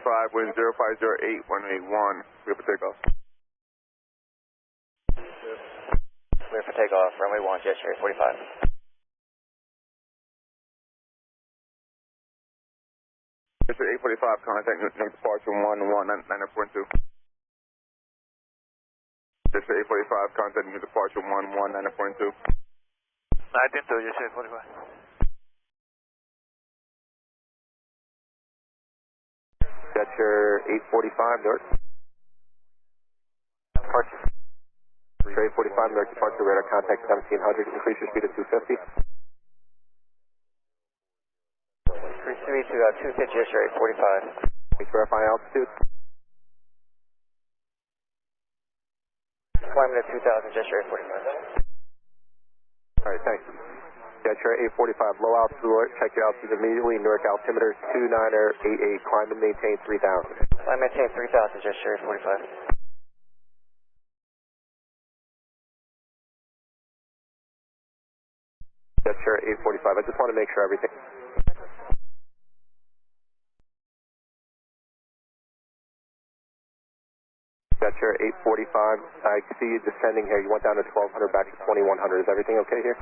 845, wind 0508, 181, clear for takeoff. Clear for takeoff, runway 1, gesture 845. Gesture 845, contact new departure 119.2. Gesture 845, contact new departure 119.2. 19.2, gesture 845. Gesture 845, Newark. Departure. Gesture 845, Newark departure, radar contact 1700, increase your speed to 250. Increase speed to 250, gesture 845. Thanks, verifying altitude. Climbing at 2000, gesture 845. Alright, thanks. Gesture 845, low altitude alert, check your altitude immediately, Newark altimeter 2988, climb and maintain 3000. Climb and maintain 3000, gesture 845. Gesture 845, I just want to make sure everything. Gesture 845, I see you descending here, you went down to 1200, back to 2100, is everything okay here?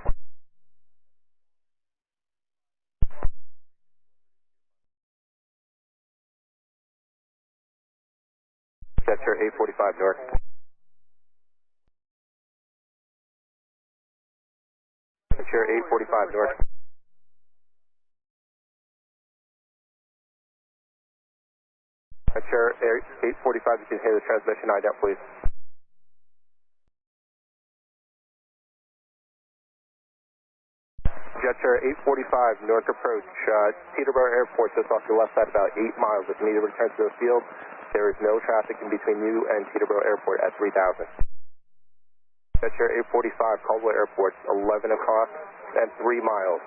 Gesture 845, Newark. Gesture 845, Newark. Gesture 845, you can hear the transmission IDEP, please. Gesture 845, Newark approach, Teterboro Airport, just off your left side, about 8 miles. If you need to return to the field, there is no traffic in between you and Teterboro Airport at 3000. Gesture 845, Caldwell Airport, 11 o'clock and 3 miles.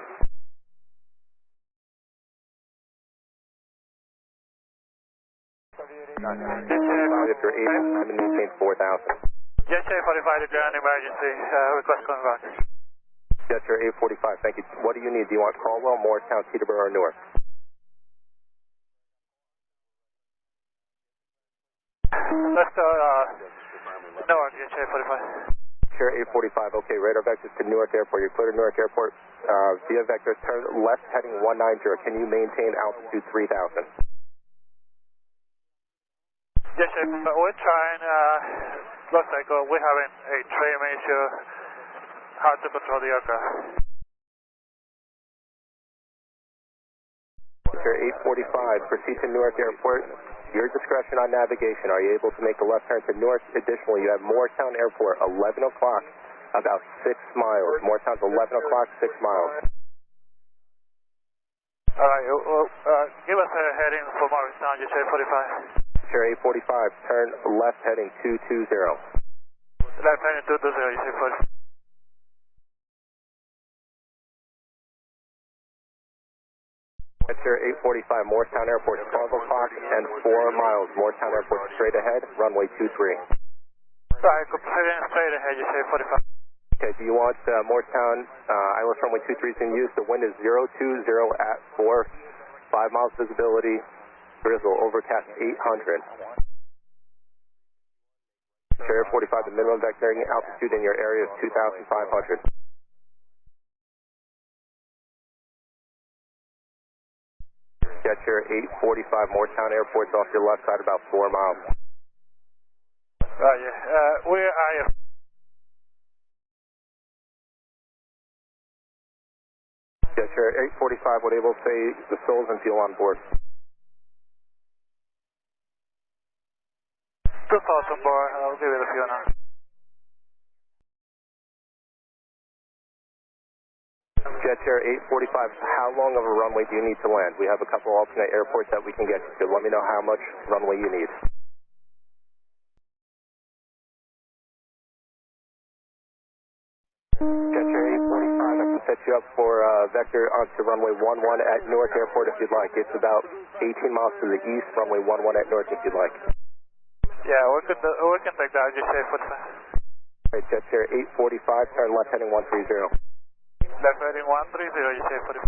Gesture 845, and maintain 4000. Gesture 845, declare an emergency, request coming back. Gesture 845, thank you. What do you need? Do you want Caldwell, Morristown, Teterboro, or Newark? Let's go, Newark, gesture 845. Gesture 845, okay, radar vectors to Newark Airport. You're clear to Newark Airport. Via vectors, turn left heading 190. Can you maintain altitude 3000? Gesture, we're trying, looks like we're having a trim issue. Hard to control the aircraft. Gesture 845, proceed to Newark Airport. Your discretion on navigation. Are you able to make a left turn to Newark? Additionally, you have Morristown Airport, 11 o'clock, about 6 miles. Morristown's 11 o'clock, 6 miles. All right, give us a heading for Morristown, gesture 845. Gesture 845, turn left heading 220. Left heading 220, gesture 845. Gesture 845, Morristown Airport, 12 o'clock and 4 miles. Morristown Airport, straight ahead, runway 23. Right, heading straight ahead, gesture 845. Okay, do you want Morristown, ILS runway 23 is in use. The wind is 020 at 4, 5 miles visibility, drizzle, overcast 800. Gesture 845, the minimum vectoring altitude in your area is 2,500. Gesture 845, Morristown Airport's off your left side, about 4 miles. Yeah, where are you? Gesture 845, what able to say the souls and fuel on board? 2,000 bar, I'll give it a few now. Gesture 845, how long of a runway do you need to land? We have a couple alternate airports that we can get you to. Let me know how much runway you need. Gesture 845, I can set you up for vector onto runway 11 at Newark Airport if you'd like. It's about 18 miles to the east, runway 11 at Newark if you'd like. Yeah, we can take that, gesture 845. Alright, Gesture 845, turn left heading 130. Left heading 130, gesture 845.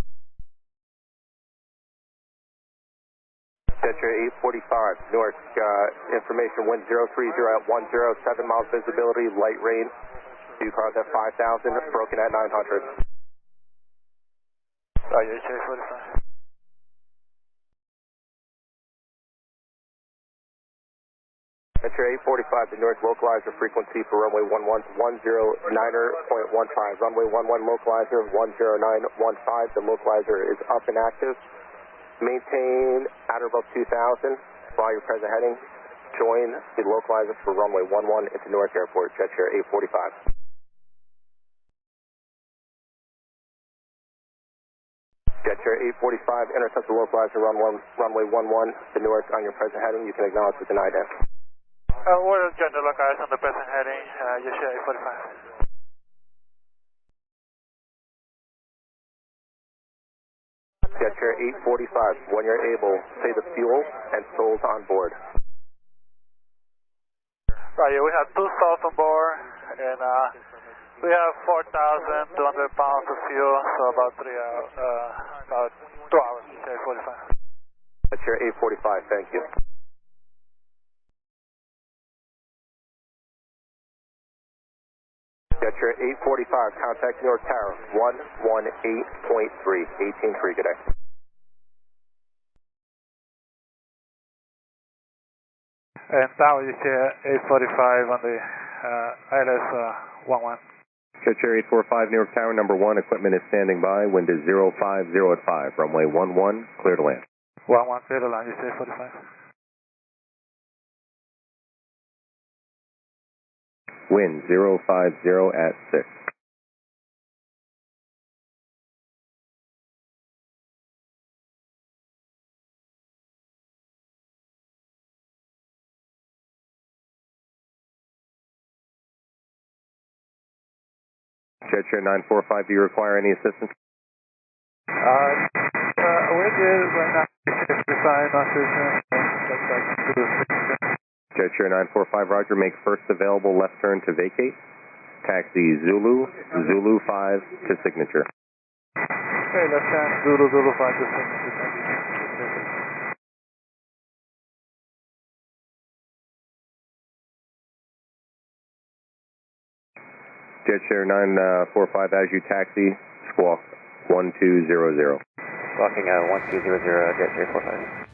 Jetcher 845, Newark, information wind 030 at 107 miles visibility, light rain. View cars at 5,000, broken at 900. Roger, J45. Jetcher 845, the Newark localizer frequency for runway 11 109.15. Runway 11 localizer 109.15. The localizer is up and active. Maintain at or above 2,000. Fly your present heading. Join the localizer for runway 11 into Newark Airport. Jetcher 845. Jetcher 845, intercept the localizer runway 11 to Newark on your present heading. You can acknowledge with an IDAM. We're join the localizer on the present heading, Jetcher 845. Jetcher 845, when you're able, say the fuel and souls on board. Roger, we have 2 souls on board, and we have 4,200 pounds of fuel, so about 2 hours, Jetcher 845. Jetcher 845, thank you. Jetcher 845, contact Newark Tower 118.3, 18.3, good day. And Tower, Jetcher 845 on the ILS 11. Jetcher 845, Newark Tower number 1, equipment is standing by, wind is 050 at 5, runway 11, clear to land. 11, clear to land, Jetcher 845. Wind 050 at 6. Jetcher 945, do you require any assistance? We're good right now. Jetcher 945, roger, make first available left turn to vacate. Taxi Zulu 5 to signature. Okay, left turn Zulu 5 to signature. Jetcher 945, as you taxi, squawk 1200. Squawking 1200, Jetcher 845.